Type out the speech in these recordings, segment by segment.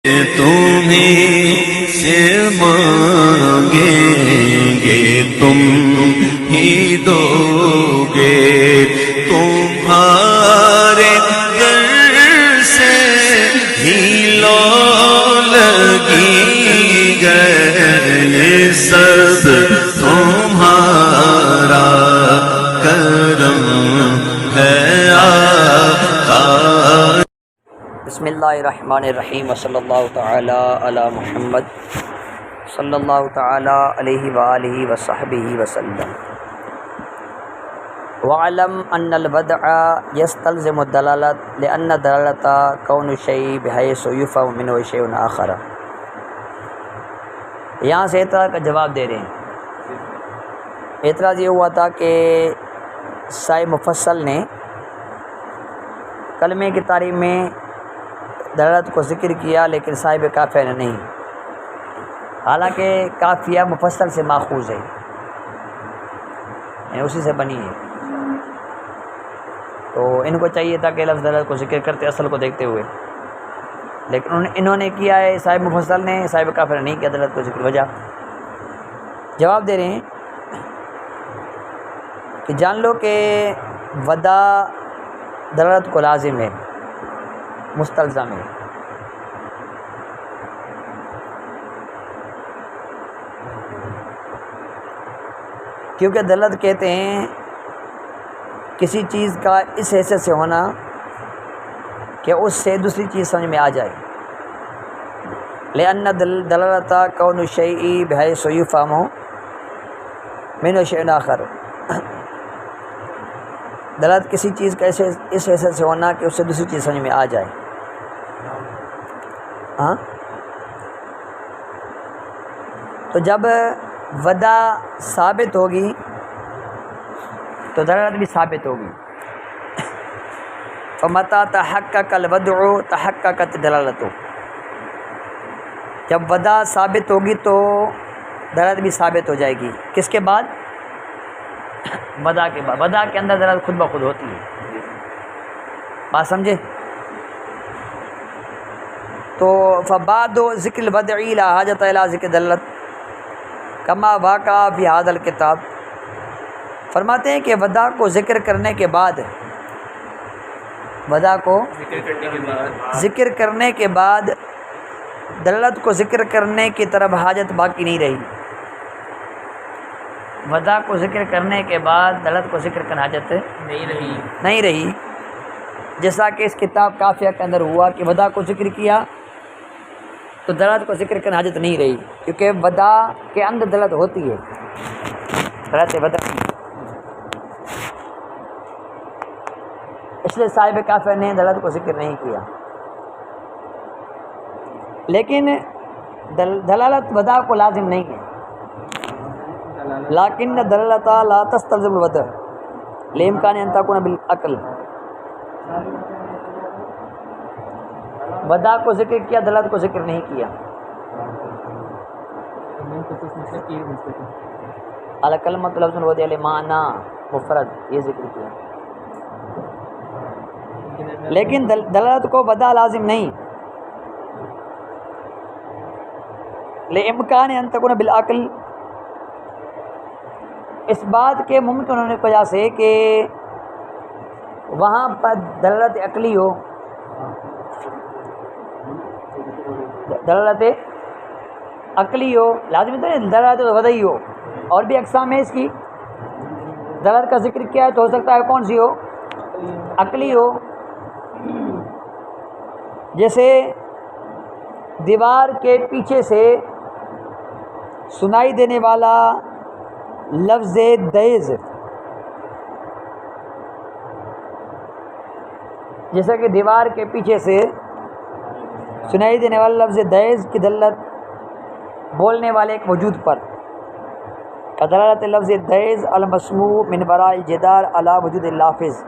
تمہیں سے مانگیں گے تم ہی دو گے، تمہارے در سے ہی لو لگی گئے، یہ سب تمہارا کرم ہے آقا۔ بسم اللہ الرحمن الرحیم وصلی اللہ تعالی علی محمد صلی اللہ تعالی علیہ وآلہ وصحبہ وسلم۔ وَاعْلَمْ أَنَّ الْوَضْعَ يَسْتَلْزِمُ الدَّلَالَةَ لِأَنَّ الدَّلَالَةَ كَوْنُ الشَّيْءِ بِحَيْثُ يُفْهَمُ مِنْهُ شَيْءٌ آخَرُ۔ یہاں سے اعتراض کا جواب دے رہے ہیں۔ اعتراض یہ ہوا تھا کہ صاحب مفصل نے کلمے کی تعریف میں دلالت کو ذکر کیا، لیکن صاحب کافیہ نے نہیں، حالانکہ کافیہ مفصل سے ماخوذ ہے، یعنی اسی سے بنی ہے۔ تو ان کو چاہیے تھا کہ لفظ دلالت کو ذکر کرتے اصل کو دیکھتے ہوئے، لیکن انہوں نے کیا ہے صاحب مفصل نے، صاحب کافیہ نے نہیں کیا دلالت کو ذکر۔ وجہ جواب دے رہے ہیں کہ جان لو کہ ودا دلالت کو لازم ہے، مستلزم ہے۔ کیونکہ دلالت کہتے ہیں کسی چیز کا اس حیثیت سے ہونا کہ اس سے دوسری چیز سمجھ میں آ جائے۔ لأن دلالت کون الشیء بحیث یفہم منہ شیء آخر، دلالت کسی چیز کا اس حیثیت سے ہونا کہ اس سے دوسری چیز سمجھ میں آ جائے۔ ہاں، تو جب ودا ثابت ہوگی تو دلالت بھی ثابت ہوگی۔ فمتى تحقق الوضع تحققت دلالت، جب ودا ثابت ہوگی تو دلالت بھی ثابت ہو جائے گی۔ کس کے بعد؟ ودا کے بعد۔ ودا کے اندر دلالت خود بخود ہوتی ہے، بات سمجھے؟ تو فبعد ذکر الوضع لا حاجت الى ذکر دلالت کما واقع فی ھذا الکتاب۔ فرماتے ہیں کہ ودا کو ذکر کرنے کے بعد، ودا کو ذکر کرنے کے بعد دلالت کو ذکر کرنے کی طرف حاجت باقی نہیں رہی۔ ودا کو ذکر کرنے کے بعد دلالت کو ذکر کرنے حاجت نہیں رہی، جیسا کہ اس کتاب کافیہ کے اندر ہوا کہ ودا کو ذکر کیا تو دلالت کو ذکر کرنے حاجت نہیں رہی، کیونکہ ودا کے اندر دلالت ہوتی ہے، دلالت ودا۔ اس لیے صاحب کافیہ نے دلالت کو ذکر نہیں کیا، لیکن دلالت ودا کو لازم نہیں ہے۔ لیکن دلالت لا تستلزم الوضع لامکان ان تکون بالعقل، ودا کو ذکر کیا، دلالت کو ذکر نہیں کیا۔ الکلمۃ لفظ وضع لمعنی مفرد، یہ ذکر کیا، لیکن دلالت کو ودا لازم نہیں، لامکان ان تکون بالعقل، اس بات کے ممکن ہونے کی وجہ سے کہ وہاں پر دلالت عقلی ہو، دلالت عقلی ہو، لازمی تو نہیں دلالت وضعی ہو، اور بھی اقسام ہے اس کی۔ دلالت کا ذکر کیا ہے تو ہو سکتا ہے کون سی ہو؟ عقلی ہو، جیسے دیوار کے پیچھے سے سنائی دینے والا لفظ دیز، جیسا کہ دیوار کے پیچھے سے سنائی دینے والا لفظ دیز کی دلالت بولنے والے ایک وجود پر، دلالت لفظ دیز المسموع من وراء الجدار علی وجود اللافظ،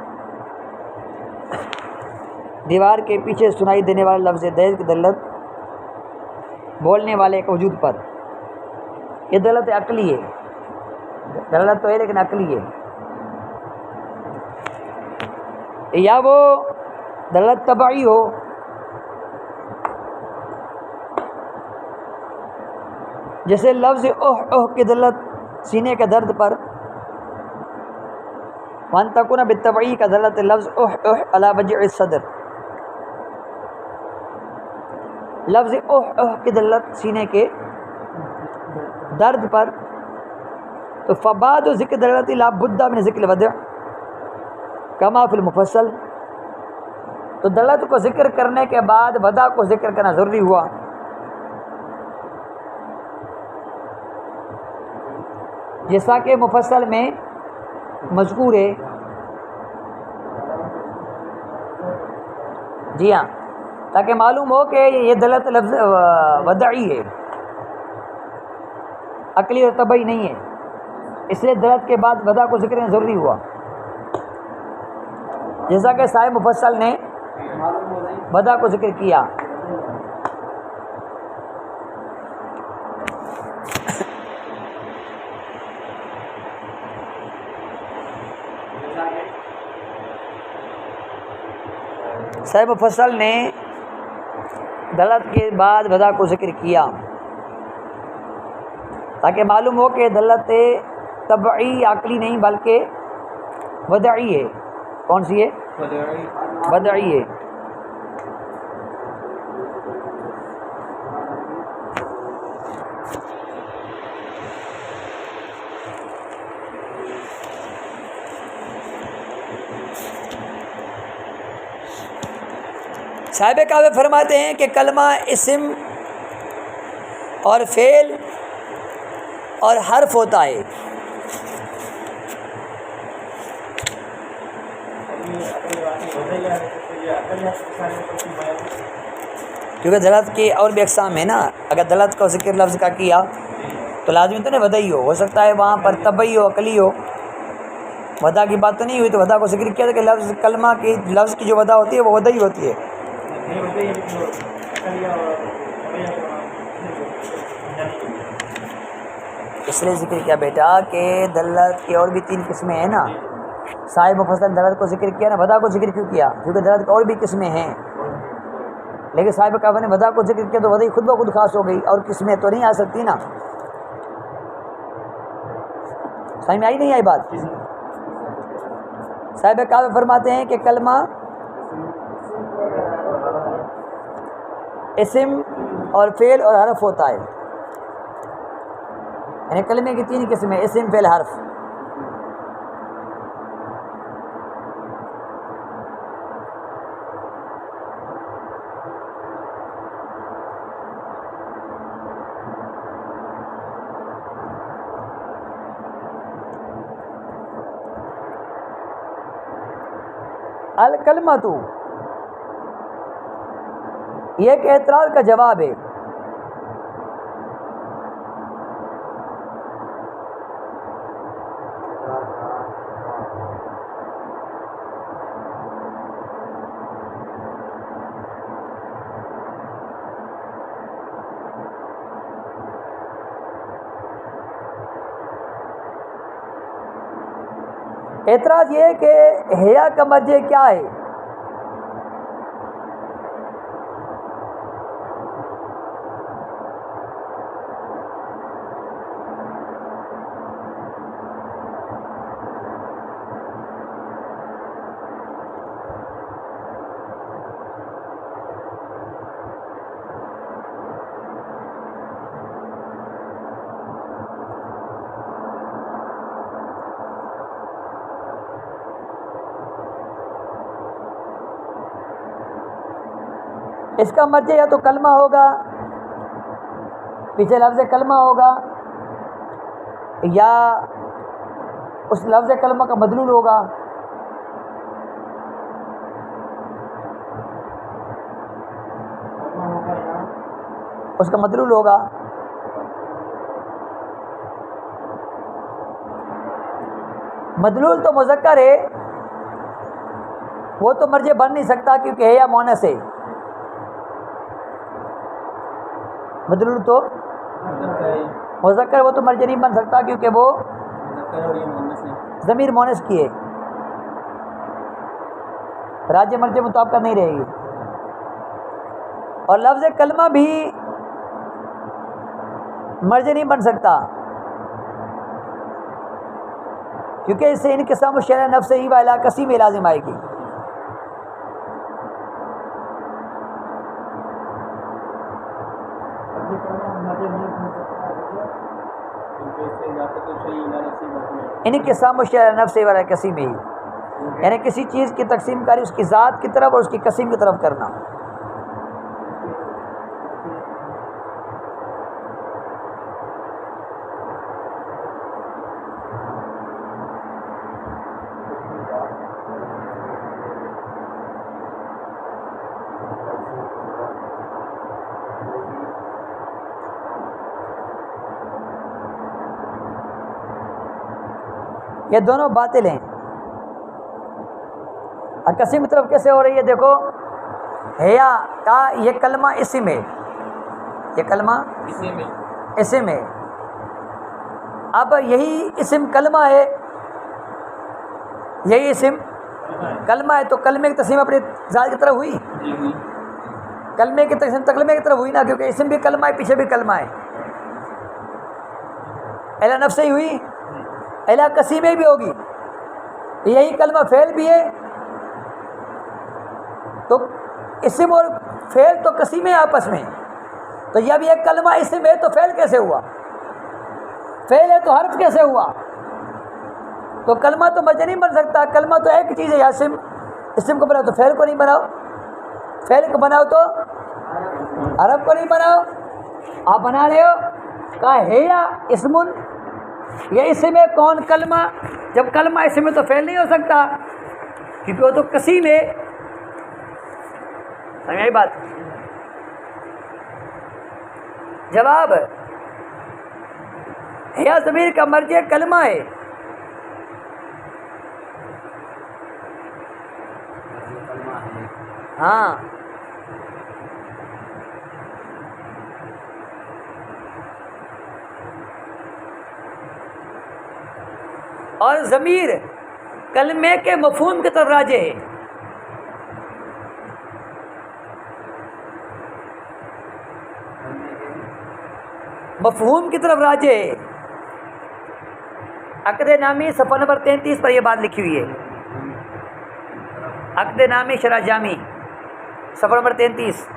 دیوار کے پیچھے سنائی دینے والا لفظ دیز کی دلالت بولنے والے ایک وجود پر، یہ دلالت عقلی ہے، دلالت تو ہے لیکن عقلی ہے۔ یا وہ دلالت طبعی ہو، جیسے لفظ اوہ اوہ کی دلت سینے کے درد پر، وان تکون بالتبعی کا دلت لفظ اوہ اوہ علی وجع الصدر، لفظ اوہ اوہ کی دلت سینے کے درد پر، تو فبعد ذکر دلت لا بد من ذکر الودع کما فی المفصل، تو دلت کو ذکر کرنے کے بعد ودا کو ذکر کرنا ضروری ہوا، جیسا کہ مفصل میں مذکور ہے۔ جی ہاں، تاکہ معلوم ہو کہ یہ دلت لفظ ودعی ہے، عقلی اور طبعی نہیں ہے، اس لیے دلت کے بعد ودا کو ذکر کرنا ضروری ہوا، جیسا کہ صاحب مفصل نے ودا کو ذکر کیا۔ صاحب مفصل نے دلت کے بعد ودا کو ذکر کیا تاکہ معلوم ہو کہ دلت طبعی عقلی نہیں بلکہ ودعی ہے۔ کون سی ہے؟ ودعی ہے۔ صاحب کعبہ فرماتے ہیں کہ کلمہ اسم اور فعل اور حرف ہوتا ہے، کیونکہ دلت کی اور بھی اقسام ہے نا، اگر دلت کو ذکر لفظ کا کیا تو لازمی تو نہیں ودعی ہو سکتا ہے وہاں پر طبعی ہو، عقلی ہو، ودا کی بات تو نہیں ہوئی، تو ودا کو ذکر کیا تھا کہ لفظ کلمہ کی لفظ کی جو ودا ہوتی ہے وہ ودعی ہوتی ہے۔ اس لیے ذکر کیا بیٹا کہ دلت کی اور بھی 3 قسمیں ہیں نا، صاحب مفصل دلت کو ذکر کیا نا، ودا کو ذکر کیوں کیا؟ کیونکہ دلت کی اور بھی قسمیں ہیں، لیکن صاحب کعبہ نے ودا کو ذکر کیا تو ودا خود بخود خاص ہو گئی، اور قسمیں تو نہیں آ سکتی نا۔ سمجھ میں آئی نہیں آئی بات؟ صاحب کعبہ فرماتے ہیں کہ کلمہ اسم اور فعل اور حرف ہوتا ہے، یعنی کلمے کی 3 قسمیں، اسم، فعل، حرف۔ الکلمۃ یہ ایک اعتراض کا جواب ہے، اعتراض یہ ہے کہ حیا کا مرجع کیا ہے؟ اس کا مرجع یا تو کلمہ ہوگا، پیچھے لفظ کلمہ ہوگا، یا اس لفظ کلمہ کا مدلول ہوگا۔ اس کا مدلول ہوگا۔ مدلول تو مذکر ہے، وہ تو مرجع بن نہیں سکتا کیونکہ ہے یا مونس ہے۔ مدلول تو مذکر، وہ تو مرجع نہیں بن سکتا کیونکہ وہ ضمیر مونس کی ہے، راجع مرجع مطابقت نہیں رہے گی۔ اور لفظ کلمہ بھی مرج نہیں بن سکتا، کیونکہ اس سے انقسام الشیء نفس ہی والا قسیم لازم آئے گی۔ انقسام الشیء نفس ہی والا قسیم ہی، یعنی کسی چیز کی تقسیم کاری اس کی ذات کی طرف اور اس کی قسم کی طرف کرنا۔ یہ دونوں باطل ہیں۔ اور قسم کی طرف کیسے ہو رہی ہے؟ دیکھو، حیا کا یہ کلمہ اسم ہے، یہ کلمہ اسم ہے۔ اب یہی اسم کلمہ ہے، یہی اسم کلمہ ہے، تو کلمے کی تقسیم اپنی ذات کی طرف ہوئی، کلمے کی تقسیم کلمے کی طرف ہوئی نا، کیونکہ اسم بھی کلمہ ہے، پیچھے بھی کلمہ ہے۔ اعلیٰ نفس ہی ہوئی، اعلیٰ قسیمیں بھی ہوگی، یہی کلمہ فعل بھی ہے، تو اسم اور فعل تو قسیمیں آپس میں، تو جب یہ کلمہ اسم ہے تو فعل کیسے ہوا؟ فعل ہے تو حرف کیسے ہوا؟ تو کلمہ تو مجھے نہیں بن سکتا، کلمہ تو ایک چیز ہے، یا اسم کو بناؤ تو فعل کو نہیں بناؤ، فعل کو بناؤ تو حرف کو نہیں بناؤ، آپ بنا رہے ہو کہا ہے یا اسمن، یہ اسم ہے، کون؟ کلمہ۔ جب کلمہ اسم ہے تو فعل نہیں ہو سکتا، کیونکہ وہ تو قسیم ہے۔ سمجھ آئی بات؟ جواب، یا ضمیر کا مرجع کلمہ ہے، ہاں، اور ضمیر کلمے کے مفہوم کی طرف راجع ہے۔ مفہوم کی طرف راجع ہے۔ عقد نامی صفحہ نمبر 33 پر یہ بات لکھی ہوئی ہے، عقد نامی شرح جامی صفحہ نمبر 33۔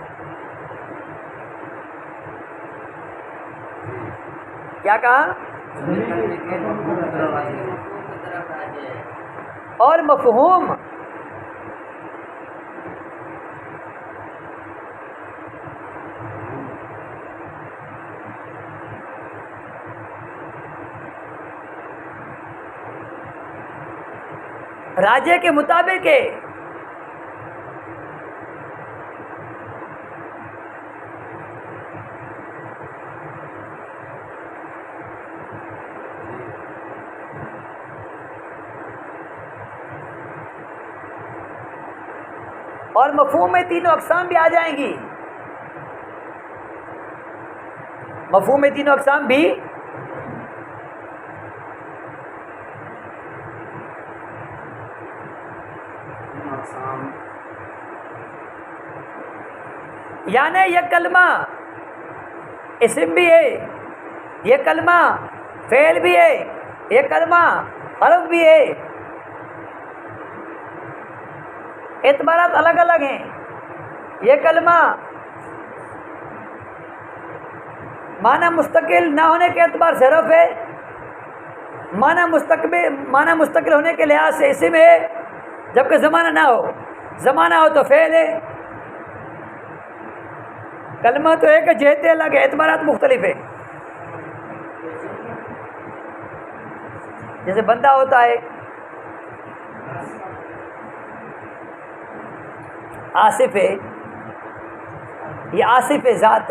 کیا کہا؟ اور مفہوم راجے کے مطابق ہے، اور مفہوم میں تینوں اقسام بھی آ جائیں گی، مفہوم میں تینوں اقسام بھی یعنی یہ کلمہ اسم بھی ہے، یہ کلمہ فعل بھی ہے، یہ کلمہ حرف بھی ہے، اعتبارات الگ الگ ہیں۔ یہ کلمہ معنی مستقل نہ ہونے کے اعتبار سے حرف ہے، معنی مستقل ہونے کے لحاظ سے اسم ہے، جبکہ زمانہ نہ ہو، زمانہ ہو تو فعل ہے۔ کلمہ تو ایک جہتیں الگ ہے، اعتبارات مختلف ہے۔ جیسے بندہ ہوتا ہے، آصف ہے، یہ آصف ہے ذات،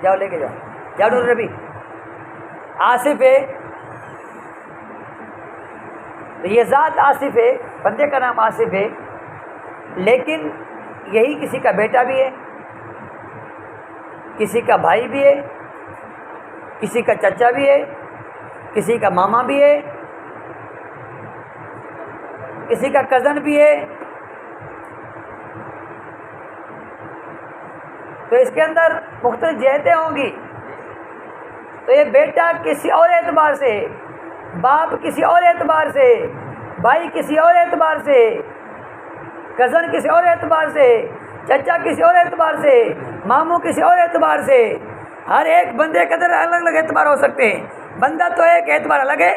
جاؤ لے کے جاؤ نور نبی، آصف ہے تو یہ ذات آصف ہے، بندے کا نام آصف ہے، لیکن یہی کسی کا بیٹا بھی ہے، کسی کا بھائی بھی ہے، کسی کا چچا بھی ہے، کسی کا ماما بھی ہے، کسی کا کزن بھی ہے۔ تو اس کے اندر مختلف جہتیں ہوں گی، تو یہ بیٹا کسی اور اعتبار سے، باپ کسی اور اعتبار سے، بھائی کسی اور اعتبار سے، کزن کسی اور اعتبار سے، چچا کسی اور اعتبار سے، ماموں کسی اور اعتبار سے، ہر ایک بندے کے اندر الگ الگ اعتبار ہو سکتے ہیں۔ بندہ تو ایک اعتبار الگ ہے،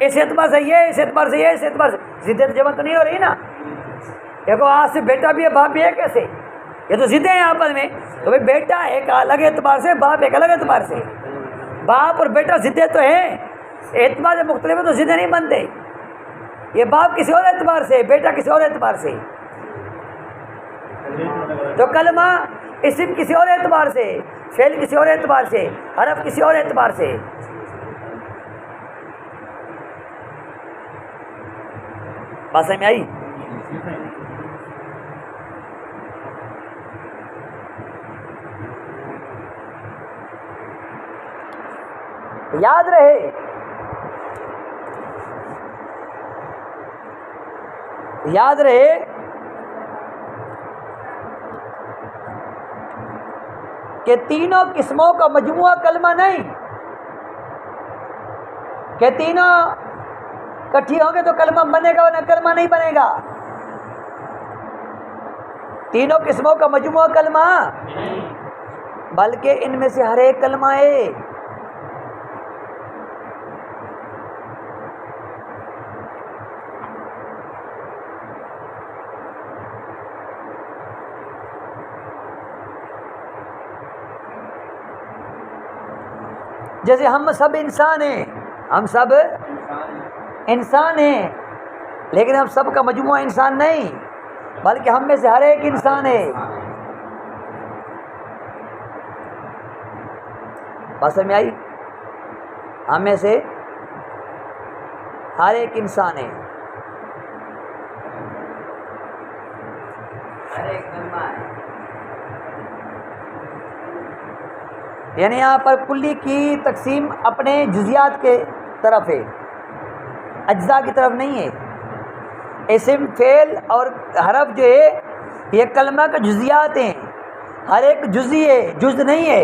اس اعتبار سے یہ، اس اعتبار سے یہ، اس اعتبار سے ضدیں جمع تو نہیں ہو رہی نا۔ دیکھو آج سے بیٹا بھی ہے، باپ بھی ہے، کیسے یہ تو ضدیں ہیں آپس میں۔ تو بھائی بیٹا ایک الگ اعتبار سے، باپ ایک الگ اعتبار سے۔ باپ اور بیٹا ضدیں تو ہیں، اعتبار سے مختلف ہے تو ضدیں نہیں بنتے۔ یہ باپ کسی اور اعتبار سے، بیٹا کسی اور اعتبار سے۔ تو کلمہ اسم کسی اور اعتبار سے، فعل کسی اور اعتبار سے، حرف کسی اور اعتبار سے۔ بات سمجھ میں آئی؟ یاد رہے، یاد رہے کہ تینوں قسموں کا مجموعہ کلمہ نہیں، کہ تینوں کٹھی ہوں گے تو کلمہ بنے گا ورنہ کلمہ نہیں بنے گا۔ تینوں قسموں کا مجموعہ کلمہ، بلکہ ان میں سے ہر ایک کلمہ ہے۔ جیسے ہم سب انسان ہیں، ہم سب انسان ہیں، لیکن ہم سب کا مجموعہ انسان نہیں، بلکہ ہم میں سے ہر ایک انسان ہے۔ بات سمجھ میں آئی؟ ہم میں سے ہر ایک انسان ہے، ہر ایک کلمہ ہے۔ یعنی یہاں پر کلی کی تقسیم اپنے جزیات کے طرف ہے، اجزاء کی طرف نہیں ہے۔ اسم، فعل اور حرف جو ہے یہ کلمہ کے جزیات ہیں، ہر ایک جزئی ہے، جز نہیں ہے۔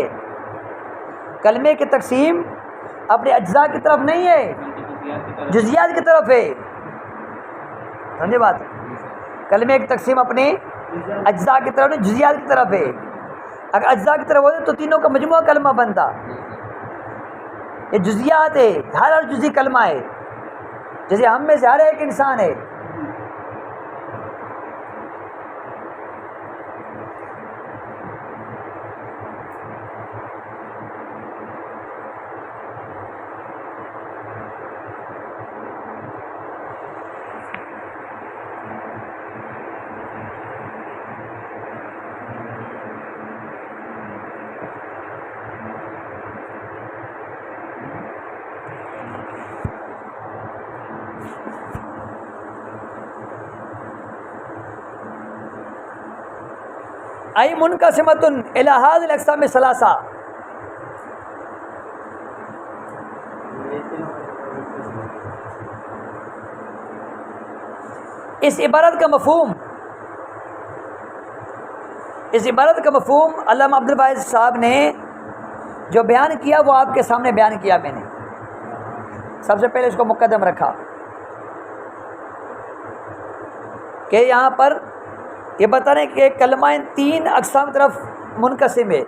کلمے کی تقسیم اپنے اجزاء کی طرف نہیں ہے، جزیات کی طرف ہے۔ سمجھے بات؟ کلمے کی تقسیم اپنے اجزاء کی طرف نہیں، جزیات کی طرف ہے۔ اگر اجزاء کی طرف ہوتے تو تینوں کا مجموعہ کلمہ بنتا۔ یہ جزیات ہے، ہر جزی کلمہ ہے، جیسے ہم میں سے ہر ایک انسان ہے۔ ای منقسمۃ الی هذه الاقسام الثلاثہ، اس عبارت کا مفہوم، اس عبارت کا مفہوم علامہ عبد الواحد صاحب نے جو بیان کیا وہ آپ کے سامنے بیان کیا میں نے۔ سب سے پہلے اس کو مقدم رکھا کہ یہاں پر یہ بتا رہے ہیں کہ کلمہ تین اقسام طرف منقسم ہے،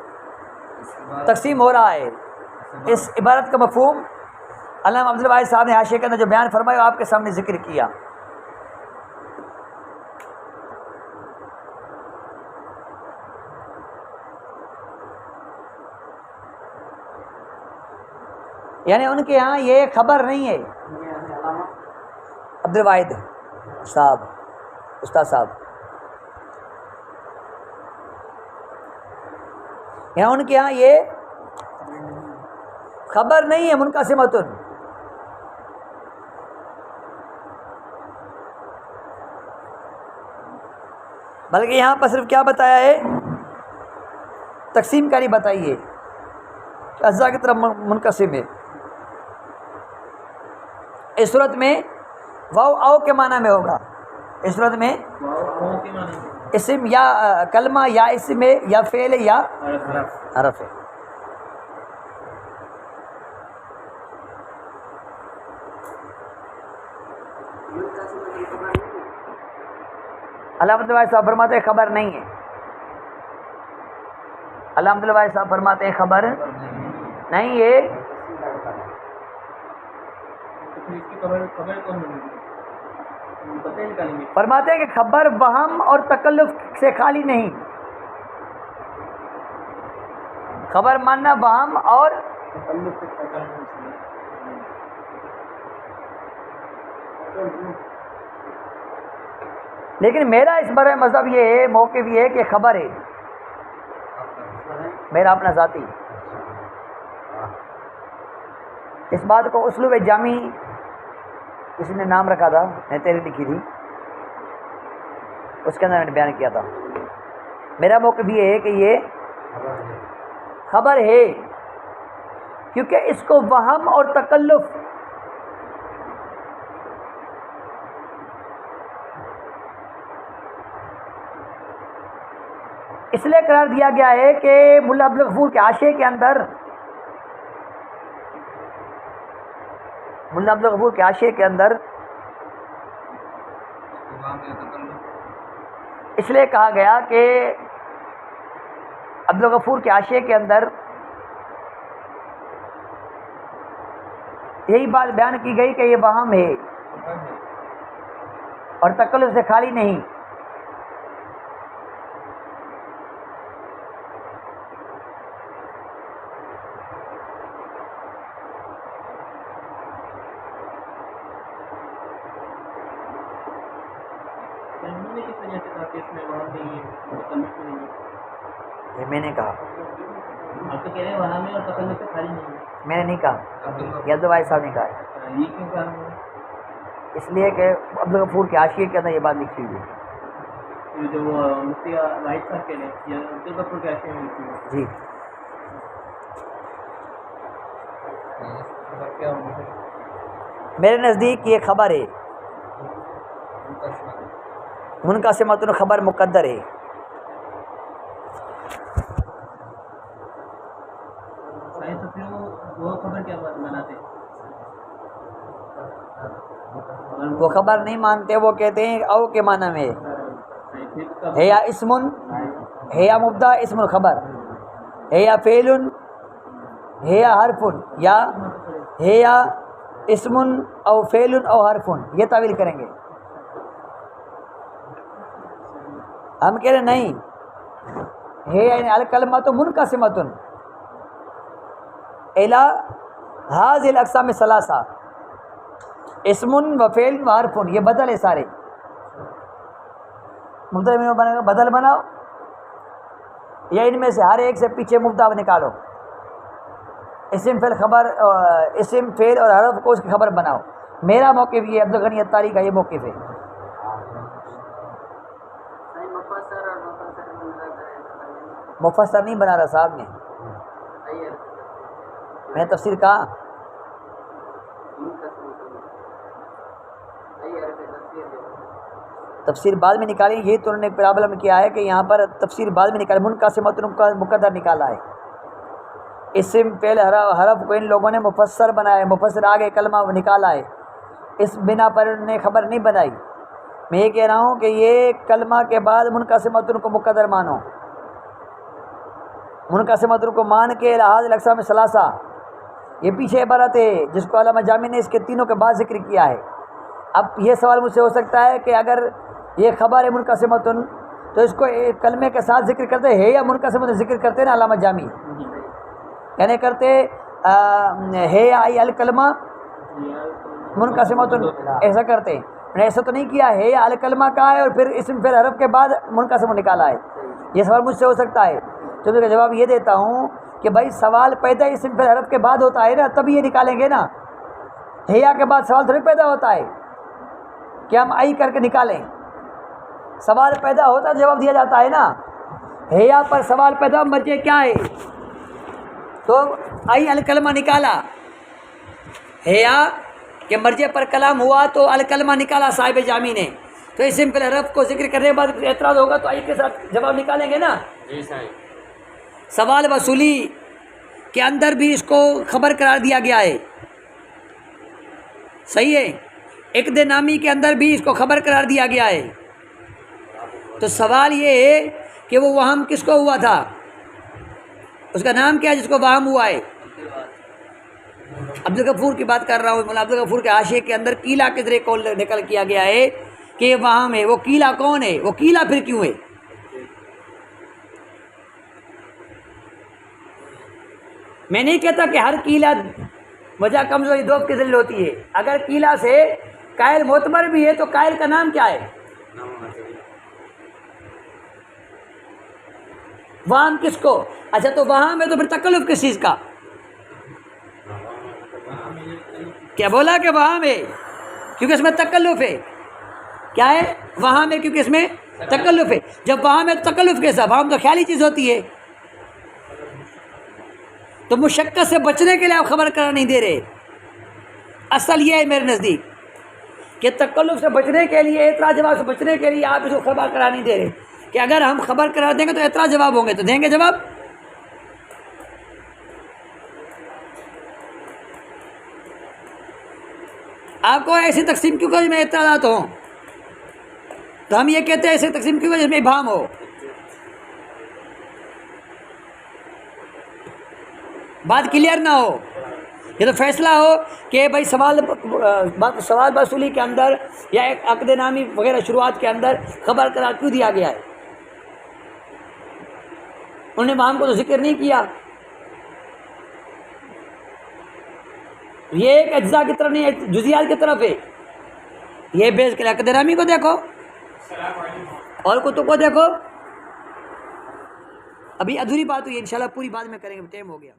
تقسیم ہو رہا ہے۔ اس عبارت کا مفہوم علامہ عبد الواحد صاحب نے حاشیے کے اندر جو بیان فرمایا آپ کے سامنے ذکر کیا۔ یعنی ان کے ہاں یہ خبر نہیں ہے، عبد الواحد صاحب، استاد صاحب، یہاں ان کے ہاں یہ خبر نہیں ہے منقسمۃ، بلکہ یہاں پر صرف کیا بتایا ہے، تقسیم کاری بتائی ہے، اجزاء کی طرف منقسم ہے۔ اس صورت میں واو او کے معنی میں ہوگا، اس صورت میں اسم یا کلمہ یا اسم ہے یا فعل ہے یا حرف ہے۔ علامۃ اللہ صاحب فرماتے ہیں خبر نہیں ہے. علامۃ اللہ صاحب فرماتے ہیں خبر نہیں ہے. فرماتے ہیں کہ خبر وہم اور تکلف سے خالی نہیں. خبر ماننا وہم اور لیکن میرا اس بارے مذہب یہ ہے، موقف یہ ہے کہ خبر ہے، میرا اپنا ذاتی. اس بات کو اسلوب جامی کسی نے نام رکھا تھا، میں تیری لکھی تھی، اس کے اندر میں نے بیان کیا تھا. میرا موقف یہ ہے کہ یہ خبر ہے، کیونکہ اس کو وہم اور تکلف اس لیے قرار دیا گیا ہے کہ ملا عبدالغفور کے حاشیے کے اندر اس لیے کہا گیا کہ عبدالغفور کے حاشیے کے اندر یہی بات بیان کی گئی کہ یہ وہم ہے اور تکلف سے خالی نہیں. یہ میں نے کہا، میں نے نہیں کہا، یہ عبدالواحد صاحب نے کہا. اس لیے کہ عبدالغفور کے حاشیے کے اندر یہ بات لکھی ہوئی ہے. جی میرے نزدیک یہ خبر ہے، منقسمۃ خبر مقدر ہے. وہ خبر نہیں مانتے، وہ کہتے ہیں او کے معنی میں ہے یا اسمن ہے یا مبدا اسم الخبر ہے یا فعل ہے یا حرف یا ہے یا اسمن او فعل او حرف، یہ تعویل کریں گے. ہم کہہ رہے نہیں ہے یعنی الکلمۃ منقسمۃ الی هذه الاقسام الثلاثہ، اسم و فعل و حرف، یہ بدل ہے سارے. مبتدا میں بنے گا بدل بناؤ، یا ان میں سے ہر ایک سے پیچھے مبتدا نکالو، اسم فعل خبر اسم فعل اور حرف کو اس کی خبر بناؤ. میرا موقف یہ عبدالغنی عطاری کا یہ موقف ہے. مفسر نہیں بنا رہا صاحب میں نے تفسیر کہا. تفسیر بعد میں نکالی، یہی تو انہوں نے پرابلم کیا ہے کہ یہاں پر تفسیر بعد میں نکالی، منقسمۃ مقدر نکالا ہے. اسم فعل حرف کو ان لوگوں نے مفسر بنایا ہے، مفسر آگے کلمہ نکالا ہے، اس بنا پر انہوں نے خبر نہیں بنائی. میں یہ کہہ رہا ہوں کہ یہ کلمہ کے بعد منقسمۃ کو مقدر مانو، منقسمۃ کو مان کے لحاظ الاقسام ثلاثہ، یہ پیچھے عبارت ہے جس کو علامہ جامی نے اس کے تینوں کے بعد ذکر کیا ہے. اب یہ سوال مجھ سے ہو سکتا ہے کہ اگر یہ خبر ہے منقسمۃ تو اس کو کلمے کے ساتھ ذکر کرتے ہیں یا منقسمۃ ذکر کرتے ہیں نا علامہ جامی، یعنی کرتے ہے آئی الکلمہ منقسمۃ، ایسا کرتے ہیں. ایسا تو نہیں کیا ہے یا الکلمہ کا ہے اور پھر اسم فعل حرف کے بعد منقسم نکالا ہے. یہ سوال مجھ سے ہو سکتا ہے، تو میں کا جواب یہ دیتا ہوں کہ بھائی سوال پیدا اسم فعل حرف کے بعد ہوتا ہے نا، تب یہ نکالیں گے نا. ہیا کے بعد سوال تھوڑی پیدا ہوتا ہے کہ ہم آئی کر کے نکالیں. سوال پیدا ہوتا ہے جواب دیا جاتا ہے نا. ہیا پر سوال پیدا مرجع کیا ہے، تو آئی الکلمہ نکالا. ہیا کہ مرجع پر کلام ہوا تو الکلمہ نکالا صاحب جامی نے. تو اسم فعل حرف کو ذکر کرنے کے بعد اعتراض ہوگا تو آئی کے ساتھ جواب نکالیں گے نا. سوال وصولی کے اندر بھی اس کو خبر قرار دیا گیا ہے، صحیح ہے. عقد نامی کے اندر بھی اس کو خبر قرار دیا گیا ہے. تو سوال یہ ہے کہ وہ وہم کس کو ہوا تھا؟ اس کا نام کیا ہے جس کو وہم ہوا ہے؟ عبدالغفور کی بات کر رہا ہوں. مولانا عبدالغفور کے حاشیے کے اندر قیلا کے ذریعے قول نقل کیا گیا ہے کہ یہ وہم ہے. وہ قیلا کون ہے؟ وہ قیلا پھر کیوں ہے؟ میں نہیں کہتا کہ ہر قیلا وجہ کمزوری دوب کے ذریعے ہوتی ہے. اگر قیلا سے قائل معتبر بھی ہے تو قائل کا نام کیا ہے؟ وہم کس کو؟ اچھا تو وہم ہے تو پھر تکلف کس چیز کا؟ کیا بولا کہ وہم ہے کیونکہ اس میں تکلف ہے. کیا ہے؟ وہم ہے کیونکہ اس میں تکلف ہے. جب وہم ہے تو تکلف کیسا؟ وہم تو خیالی چیز ہوتی ہے. تو مشقت سے بچنے کے لیے آپ خبر قرار نہیں دے رہے. اصل یہ ہے میرے نزدیک کہ تکلف سے بچنے کے لیے، اعتراض جواب سے بچنے کے لیے آپ اس کو خبر قرار نہیں دے رہے کہ اگر ہم خبر قرار دیں گے تو اعتراض جواب ہوں گے، تو دیں گے جواب. آپ کو ایسی تقسیم کیوں کہ جس میں اعتراضات ہوں؟ تو ہم یہ کہتے ہیں ایسی تقسیم کیوں کہ جس میں ابہام ہو. بات کلیئر نہ ہو. یہ تو فیصلہ ہو کہ بھائی سوال وصولی کے اندر یا ایک عقد نامی وغیرہ شروعات کے اندر خبر قرار کیوں دیا گیا ہے؟ انہوں نے وہم کو تو ذکر نہیں کیا. یہ ایک اجزاء کی طرف نہیں ہے، جزیات کی طرف ہے. یہ بیس کے عقد نامی کو دیکھو اور کتب کو دیکھو. ابھی ادھوری بات ہوئی، انشاءاللہ پوری بات میں کریں گے، ٹائم ہو گیا.